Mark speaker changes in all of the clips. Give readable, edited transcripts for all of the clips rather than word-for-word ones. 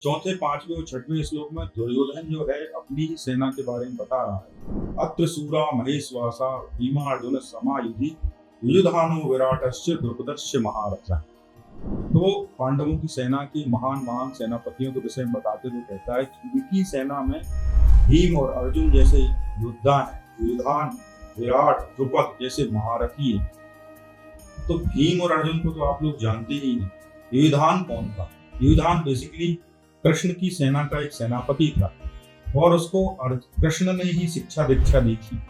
Speaker 1: चौथे, पांचवें और छठवें श्लोक में दुर्योधन जो है अपनी ही सेना के बारे में बता रहा है। अत्र सूरा महेश्वासा भीमा अर्जुन समायुधि युयुधानो विराटस्य द्रुपदस्य महारथ। तो पांडवों की सेना के महान महान सेनापतियों के विषय में बताते हुए कहता है कि उनकी सेना में भीम और अर्जुन जैसे योद्धा हैं, युयुधान, विराट, द्रुपद जैसे महारथी हैं। तो भीम और अर्जुन को तो आप लोग जानते ही हैं। युयुधान कौन था? युयुधान बेसिकली कृष्ण की सेना का एक सेनापति था और उसको कृष्ण ने ही शिक्षा दीक्षा दी थी।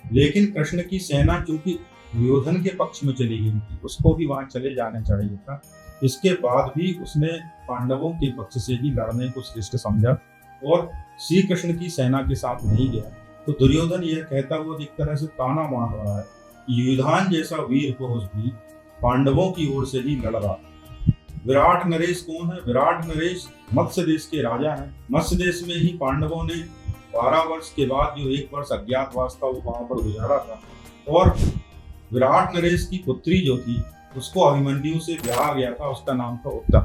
Speaker 1: लेकिन कृष्ण की सेना चूंकि दुर्योधन के पक्ष में चली गई थी, उसको भी वहां चले जाना चाहिए था। इसके बाद भी उसने पांडवों के पक्ष से ही लड़ने को श्रेष्ठ समझा और श्री कृष्ण की सेना के साथ नहीं गया। तो दुर्योधन यह कहता हुआ एक तरह से ताना मार रहा है, युयुधान जैसा वीर पुरुष भी पांडवों की ओर से ही लड़ रहा। विराट नरेश कौन है? विराट नरेश मत्स्य देश के राजा हैं। मत्स्य देश में ही पांडवों ने 12 वर्ष के बाद जो 1 वर्ष अज्ञातवास था वो वहां पर गुजारा था। और विराट नरेश की पुत्री जो थी उसको अभिमन्यु से ब्याह गया था, उसका नाम था उत्तर।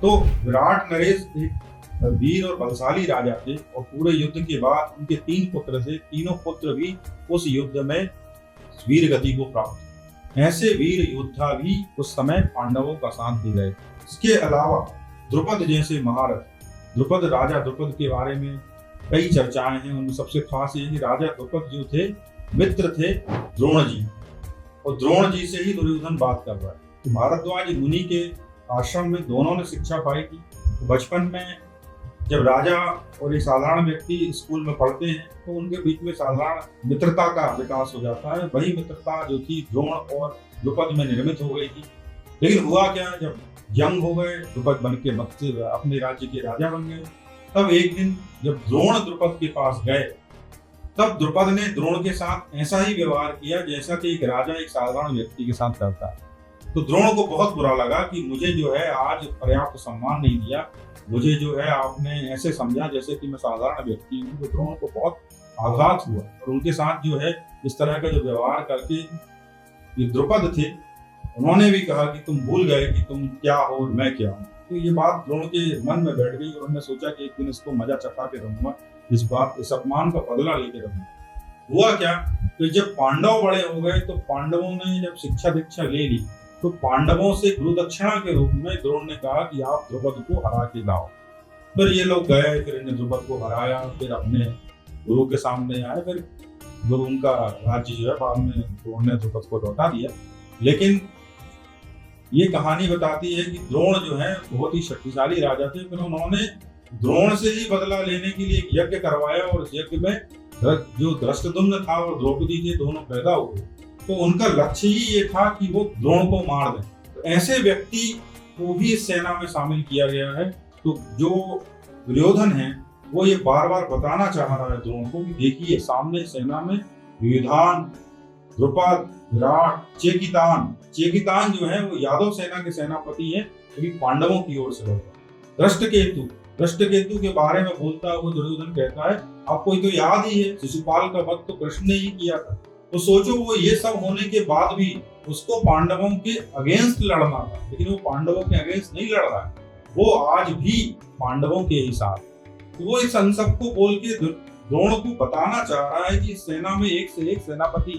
Speaker 1: तो विराट नरेश एक वीर और बलशाली राजा थे और पूरे युद्ध के बाद उनके 3 पुत्र थे। तीनों पुत्र भी उस युद्ध में वीर गति को प्राप्त। ऐसे वीर योद्धा भी उस समय पांडवों का साथ दे गए। इसके अलावा द्रुपद जैसे महारथ, द्रुपद, राजा द्रुपद के बारे में कई चर्चाएं हैं। उनमें सबसे खास ये कि राजा द्रुपद जो थे मित्र थे द्रोण जी, और द्रोण जी से ही दुर्योधन बात कर रहा है। भारद्वाज मुनि के आश्रम में दोनों ने शिक्षा पाई थी। तो बचपन में जब राजा और एक साधारण व्यक्ति स्कूल में पढ़ते हैं तो उनके बीच में साधारण मित्रता का विकास हो जाता है। वही मित्रता जो थी द्रोण और द्रुपद में निर्मित हो गई थी। लेकिन हुआ क्या, जब यंग हो गए, द्रुपद बन के अपने राज्य के राजा बन गए, तब एक दिन जब द्रोण द्रुपद के पास गए तब द्रुपद ने द्रोण के साथ ऐसा ही व्यवहार किया जैसा कि एक राजा एक साधारण व्यक्ति के साथ करता है। तो द्रोण को बहुत बुरा लगा कि मुझे जो है आज पर्याप्त सम्मान नहीं दिया, मुझे जो है आपने ऐसे समझा जैसे कि मैं साधारण व्यक्ति हूँ। तो द्रोण को बहुत आघात हुआ और उनके साथ जो है इस तरह का जो व्यवहार करके ये द्रुपद थे उन्होंने भी कहा कि तुम भूल गए कि तुम क्या हो और मैं क्या हूँ। तो ये बात द्रोण के मन में बैठ गई और उन्होंने सोचा कि एक दिन इसको मजा चखा के रहूंगा, इस अपमान का बदला लेके रहूंगा। हुआ क्या, तो जब पांडव बड़े हो गए तो पांडवों ने जब शिक्षा दीक्षा ले ली तो पांडवों से गुरु दक्षिणा के रूप में द्रोण ने कहा कि आप द्रुपद को हरा के लाओ। फिर ये लोग गए, फिर इन्हें द्रुपद को हराया, फिर अपने गुरु के सामने आए, फिर गुरु उनका राज्य जो है बाद में द्रोण ने द्रुपद को लौटा दिया। लेकिन ये कहानी बताती है कि द्रोण जो है बहुत ही शक्तिशाली राजा थे। फिर उन्होंने द्रोण से ही बदला लेने के लिए एक यज्ञ करवाया और इस यज्ञ में जो धृष्टद्युम्न था और द्रौपदी थे दोनों पैदा हुए। तो उनका लक्ष्य ही ये था कि वो द्रोण को मार दें। तो ऐसे व्यक्ति को भी इस सेना में शामिल किया गया है। तो जो दुर्योधन है वो ये बार बार बताना चाह रहा है द्रोण को कि देखिए सामने सेना में युयुधान, द्रुपद, विराट, चेकितान जो है वो यादव सेना के सेनापति है, क्योंकि पांडवों की ओर से होगा। दृष्टकेतु के बारे में बोलता हुआ दुर्योधन कहता है आपको तो याद ही है शिशुपाल का वध तो कृष्ण ने ही किया था। तो सोचो वो ये सब होने के बाद भी उसको पांडवों के अगेंस्ट लड़ना था, लेकिन वो पांडवों के अगेंस्ट नहीं लड़ रहा है, वो आज भी पांडवों के ही साथ। तो वो इस सबको बोल के द्रोण को बताना चाह रहा है कि सेना में एक से एक सेनापति